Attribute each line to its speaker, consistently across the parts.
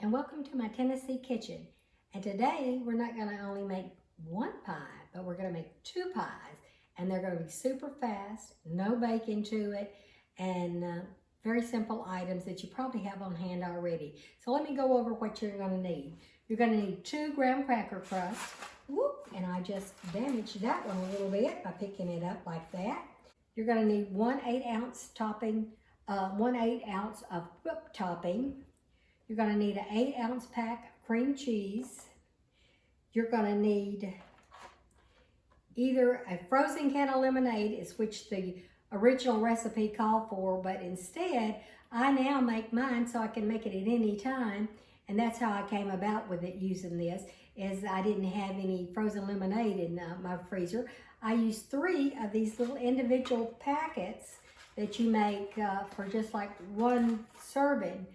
Speaker 1: and welcome to my Tennessee kitchen. And today we're not going to only make one pie, but we're going to make two pies, and they're going to be super fast, no bacon to it, and very simple items that you probably have on hand already. So let me go over what you're going to need. You're going to need 2 graham cracker crust. Whoop, and I just damaged that one a little bit by picking it up like that. You're going to need 1 8-ounce topping, 1 8-ounce of whipped topping. You're going to need an 8-ounce pack of cream cheese. You're going to need either a frozen can of lemonade, is which the original recipe called for, but instead I now make mine so I can make it at any time. And that's how I came about with it using this, is I didn't have any frozen lemonade in my freezer. I used 3 of these little individual packets that you make for just like 1 serving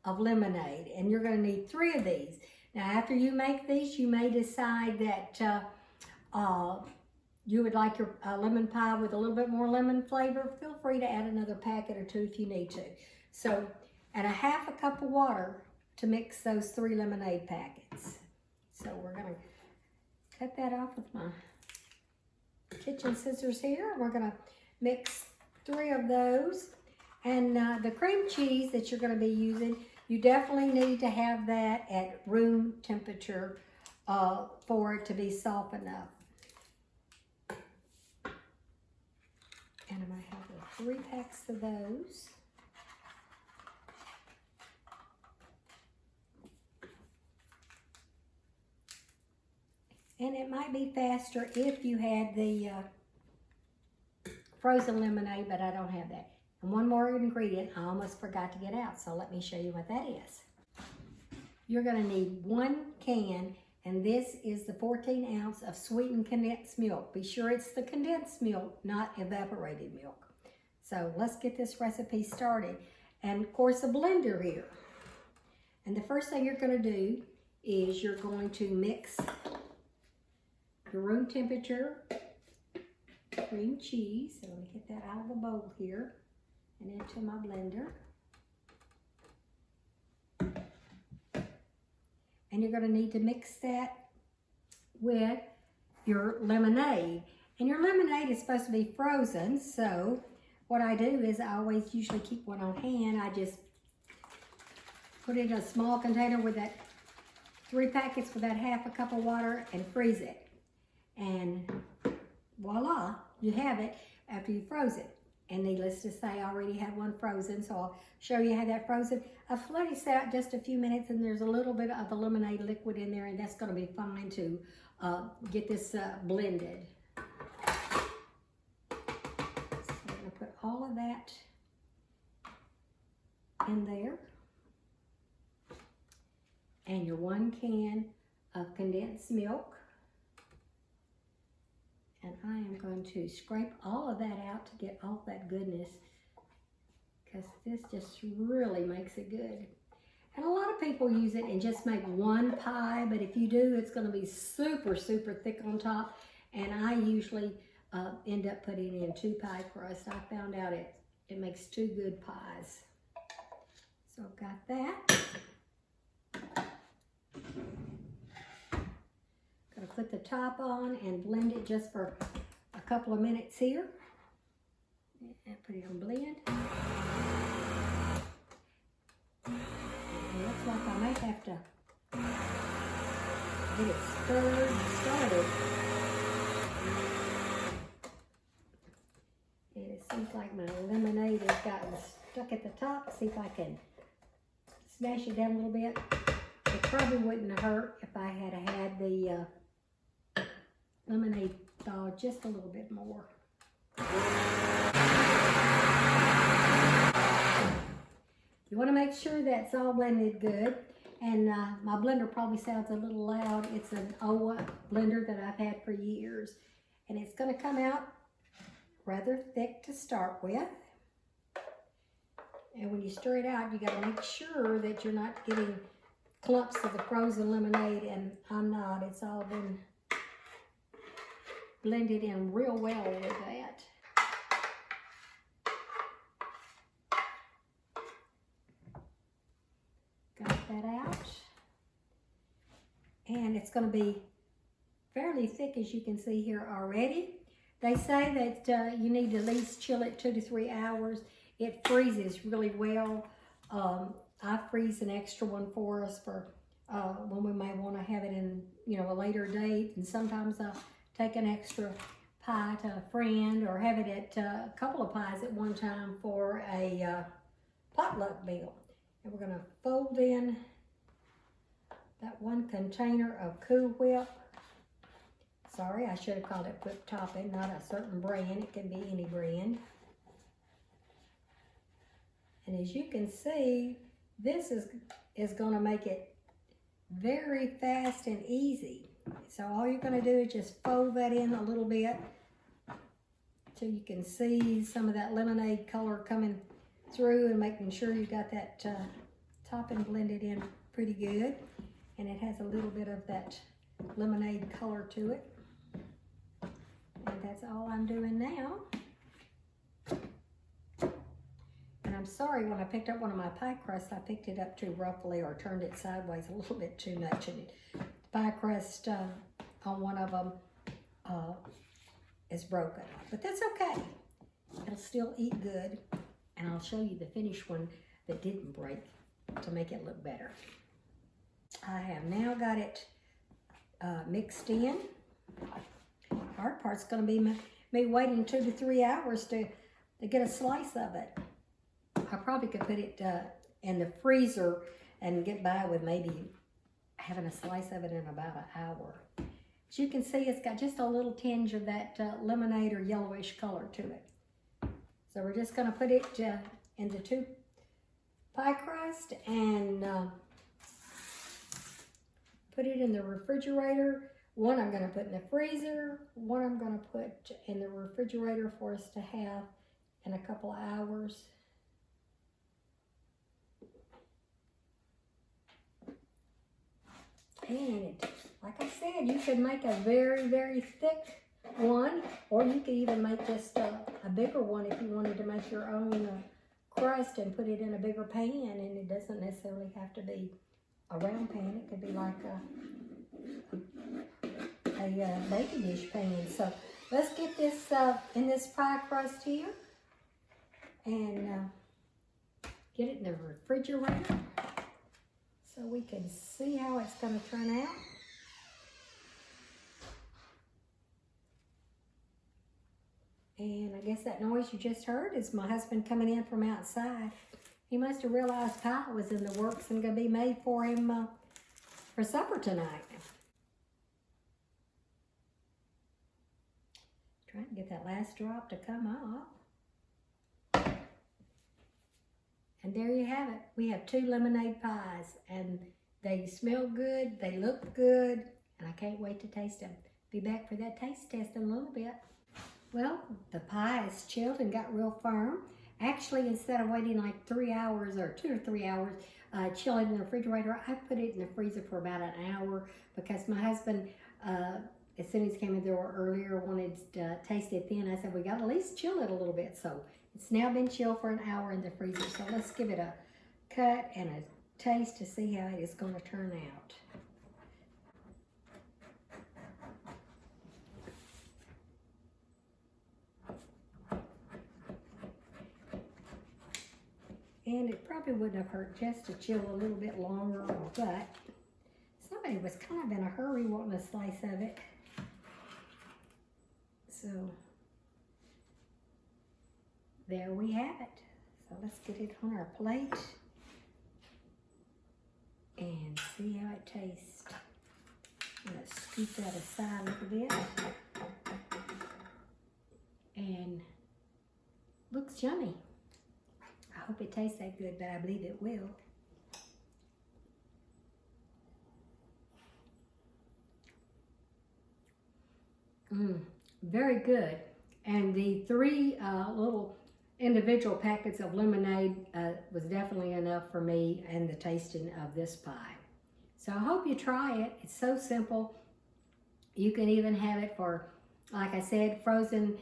Speaker 1: of lemonade, and you're going to need 3 of these. Now after you make these, you may decide that you would like your lemon pie with a little bit more lemon flavor. Feel free to add another packet or 2 if you need to. So, and a 1/2 cup of water to mix those 3 lemonade packets. So we're going to cut that off with my kitchen scissors here. We're going to mix 3 of those. And the cream cheese that you're going to be using, you definitely need to have that at room temperature for it to be soft enough. And I'm going to have 3 packs of those. And it might be faster if you had the frozen lemonade, but I don't have that. And one more ingredient I almost forgot to get out, so let me show you what that is. You're going to need 1 can, and this is the 14-ounce of sweetened condensed milk. Be sure it's the condensed milk, not evaporated milk. So let's get this recipe started. And of course a blender here. And the first thing you're going to do is you're going to mix your room temperature cream cheese. So let me get that out of the bowl here and into my blender. And you're going to need to mix that with your lemonade. And your lemonade is supposed to be frozen, so what I do is I always usually keep one on hand. I just put it in a small container with that 3 packets with that 1/2 cup of water and freeze it. And voila, you have it after you froze it. And needless to say, I already have one frozen, so I'll show you how that frozen. I've let it sit out just a few minutes, and there's a little bit of the lemonade liquid in there, and that's going to be fine to get this blended. So I'm going to put all of that in there. And your 1 can of condensed milk. And I am going to scrape all of that out to get all that goodness, because this just really makes it good. And a lot of people use it and just make 1 pie, but if you do, it's going to be super, super thick on top. And I usually end up putting in 2 pie crust. I found out it makes 2 good pies. So I've got that. Gonna put the top on and blend it just for a couple of minutes here. And put it on blend. It looks like I may have to get it stirred and started. And it seems like my lemonade has gotten stuck at the top. See if I can smash it down a little bit. It probably wouldn't hurt if I had had the lemonade thaw just a little bit more. You want to make sure that's all blended good. And my blender probably sounds a little loud. It's an OWA blender that I've had for years. And it's going to come out rather thick to start with. And when you stir it out, you got to make sure that you're not getting clumps of the frozen lemonade, and I'm not. It's all been blended in real well with that. Got that out. And it's going to be fairly thick, as you can see here already. They say that you need to at least chill it 2 to 3 hours. It freezes really well. I freeze an extra one for us for when we may want to have it in, a later date. And sometimes I'll take an extra pie to a friend or have it at a couple of pies at one time for a potluck meal. And we're going to fold in that one container of Cool Whip. Sorry, I should have called it whip topping, not a certain brand. It can be any brand. And as you can see, this is going to make it very fast and easy. So all you're going to do is just fold that in a little bit so you can see some of that lemonade color coming through, and making sure you got that topping blended in pretty good. And it has a little bit of that lemonade color to it. And that's all I'm doing now. And I'm sorry, when I picked up one of my pie crusts, I picked it up too roughly or turned it sideways a little bit too much. And the pie crust on one of them is broken. But that's okay. It'll still eat good. And I'll show you the finished one that didn't break to make it look better. I have now got it mixed in. The hard part's going to be me waiting 2 to 3 hours to get a slice of it. I probably could put it in the freezer and get by with maybe having a slice of it in about an hour. As you can see, it's got just a little tinge of that lemonade or yellowish color to it. So we're just going to put it in the 2 pie crust and put it in the refrigerator. One I'm going to put in the freezer. One I'm going to put in the refrigerator for us to have in a couple of hours. And like I said, you could make a very, very thick one, or you could even make just a bigger one if you wanted to make your own crust and put it in a bigger pan. And it doesn't necessarily have to be a round pan. It could be like a baking dish pan. So let's get this in this pie crust here and get it in the refrigerator so we can see how it's going to turn out. And I guess that noise you just heard is my husband coming in from outside. He must have realized pie was in the works and going to be made for him for supper tonight. Trying to get that last drop to come off. And there you have it. We have 2 lemonade pies, and they smell good, they look good, and I can't wait to taste them. Be back for that taste test in a little bit. Well, the pie is chilled and got real firm. Actually, instead of waiting like 3 hours or 2 or 3 hours, chill it in the refrigerator, I put it in the freezer for about an hour because my husband, as soon as he came in the door earlier, wanted to taste it then. I said, we got to at least chill it a little bit. So it's now been chilled for an hour in the freezer. So let's give it a cut and a taste to see how it is going to turn out. And it probably wouldn't have hurt just to chill a little bit longer, but somebody was kind of in a hurry wanting a slice of it. So there we have it. So let's get it on our plate and see how it tastes. I'm going to scoop that aside a little bit. And looks yummy. I hope it tastes that good, but I believe it will. Very good. And the 3 little individual packets of lemonade was definitely enough for me and the tasting of this pie. So I hope you try it. It's so simple. You can even have it for, like I said, frozen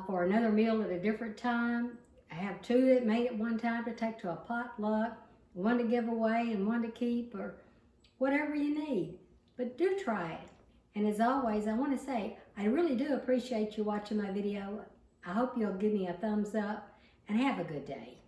Speaker 1: for another meal at a different time. I have 2 that made it one time to take to a potluck. one to give away and one to keep, or whatever you need. But do try it. And as always, I want to say, I really do appreciate you watching my video. I hope you'll give me a thumbs up and have a good day.